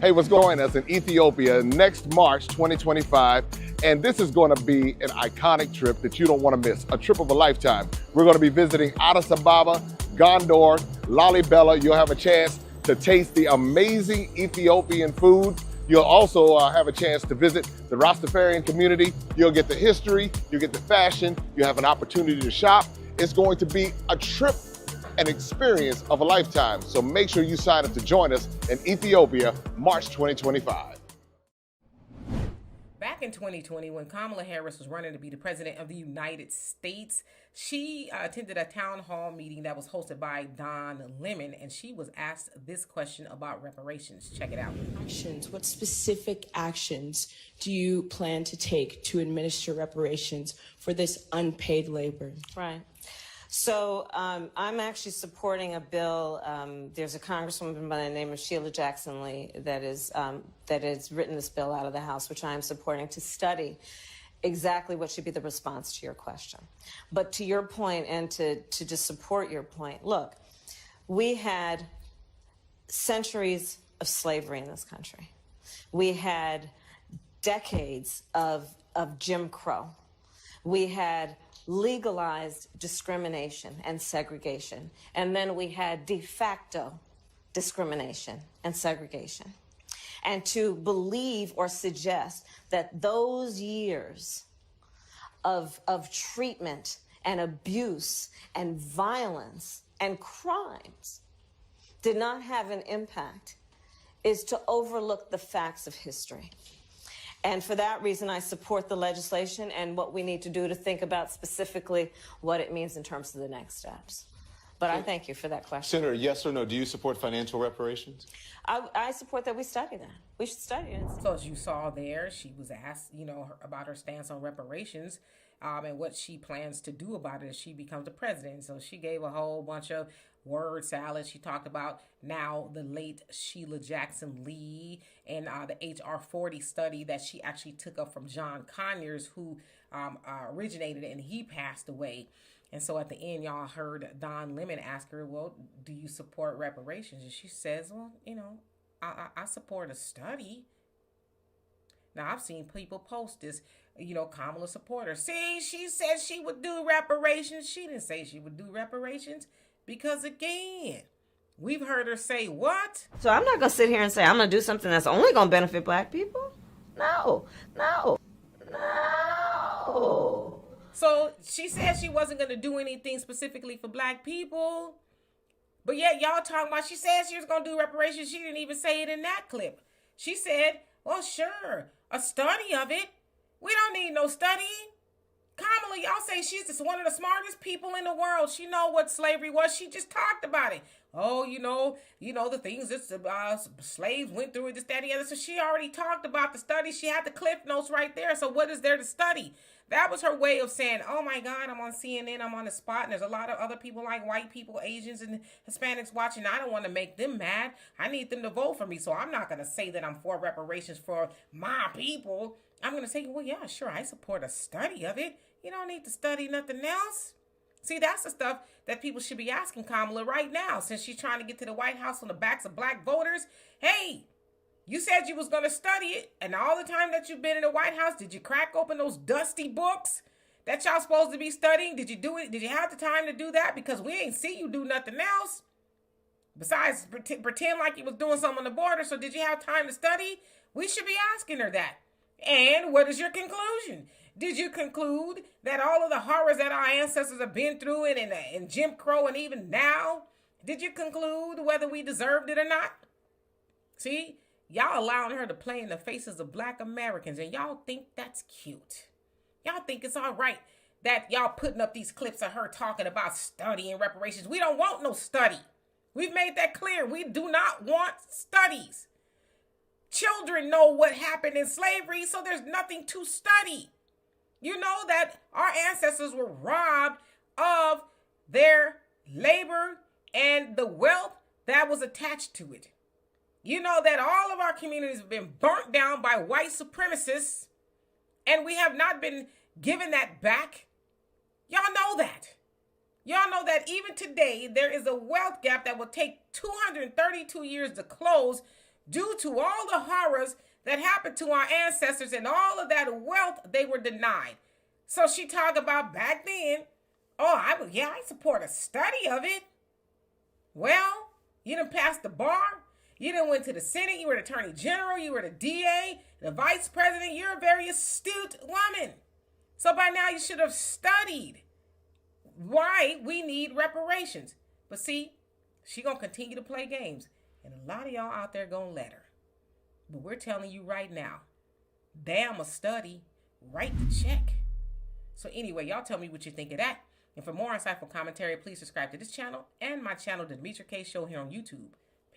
Hey, what's going on? Us in Ethiopia next March 2025. And this is going to be an iconic trip that you don't want to miss, a trip of a lifetime. We're going to be visiting Addis Ababa, Gondor, Lalibela. You'll have a chance to taste the amazing Ethiopian food. You'll also have a chance to visit the Rastafarian community. You'll get the history, you'll get the fashion, you'll have an opportunity to shop. It's going to be a trip, an experience of a lifetime. So make sure you sign up to join us in Ethiopia, March 2025. Back in 2020, when Kamala Harris was running to be the president of the United States, she attended a town hall meeting that was hosted by Don Lemon, and she was asked this question about reparations. Check it out. Actions. What specific actions do you plan to take to administer reparations for this unpaid labor? Right. So I'm actually supporting a bill. There's a congresswoman by the name of Sheila Jackson Lee that has written this bill out of the House, which I am supporting, to study exactly what should be the response to your question. But to your point, and to just support your point, look, we had centuries of slavery in this country. We had decades of Jim Crow. We had legalized discrimination and segregation. And then we had de facto discrimination and segregation. And to believe or suggest that those years of treatment and abuse and violence and crimes did not have an impact is to overlook the facts of history. And for that reason, I support the legislation and what we need to do to think about specifically what it means in terms of the next steps. But I thank you for that question. Senator, yes or no, do you support financial reparations? I support that we study that. We should study it. So as you saw there, she was asked, about her stance on reparations and what she plans to do about it as she becomes the president. So she gave a whole bunch of word salad. She talked about now the late Sheila Jackson Lee and the HR 40 study that she actually took up from John Conyers, who originated it, and he passed away. And so at the end, y'all heard Don Lemon ask her, well, do you support reparations? And she says, well, I support a study. Now, I've seen people post this, Kamala supporter. See, she said she would do reparations. She didn't say she would do reparations because, again, we've heard her say what? So I'm not going to sit here and say I'm going to do something that's only going to benefit black people. No. So she said she wasn't going to do anything specifically for black people. But yet y'all talking about she said she was going to do reparations. She didn't even say it in that clip. She said, well, sure, a study of it. We don't need no study. Kamala, y'all say she's just one of the smartest people in the world. She know what slavery was. She just talked about it. Oh, the things that slaves went through, this, that, and the other. So she already talked about the study. She had the cliff notes right there. So what is there to study? That was her way of saying, oh my God, I'm on CNN, I'm on the spot, and there's a lot of other people like white people, Asians, and Hispanics watching. I don't want to make them mad. I need them to vote for me. So I'm not going to say that I'm for reparations for my people. I'm going to say, well, yeah, sure, I support a study of it. You don't need to study nothing else. See, that's the stuff that people should be asking Kamala right now, since she's trying to get to the White House on the backs of black voters. Hey, you said you was going to study it, and all the time that you've been in the White House, did you crack open those dusty books that y'all supposed to be studying? Did you do it? Did you have the time to do that? Because we ain't see you do nothing else besides pretend like you was doing something on the border. So did you have time to study? We should be asking her that. And what is your conclusion? Did you conclude that all of the horrors that our ancestors have been through in Jim Crow and even now, did you conclude whether we deserved it or not? See, y'all allowing her to play in the faces of black Americans, and y'all think that's cute. Y'all think it's all right that y'all putting up these clips of her talking about study and reparations. We don't want no study. We've made that clear. We do not want studies. Children know what happened in slavery, so there's nothing to study. You know that our ancestors were robbed of their labor and the wealth that was attached to it. You know that all of our communities have been burnt down by white supremacists, and we have not been given that back. Y'all know that. Y'all know that even today, there is a wealth gap that will take 232 years to close due to all the horrors that happened to our ancestors and all of that wealth they were denied. So she talked about back then, I support a study of it. Well, you done passed the bar. You done went to the Senate. You were the Attorney General. You were the DA, the Vice President. You're a very astute woman. So by now you should have studied why we need reparations. But see, she gonna continue to play games. And a lot of y'all out there gonna let her. But we're telling you right now, damn a study, write the check. So anyway, y'all tell me what you think of that. And for more insightful commentary, please subscribe to this channel and my channel, The Demetra Kaye Show, here on YouTube.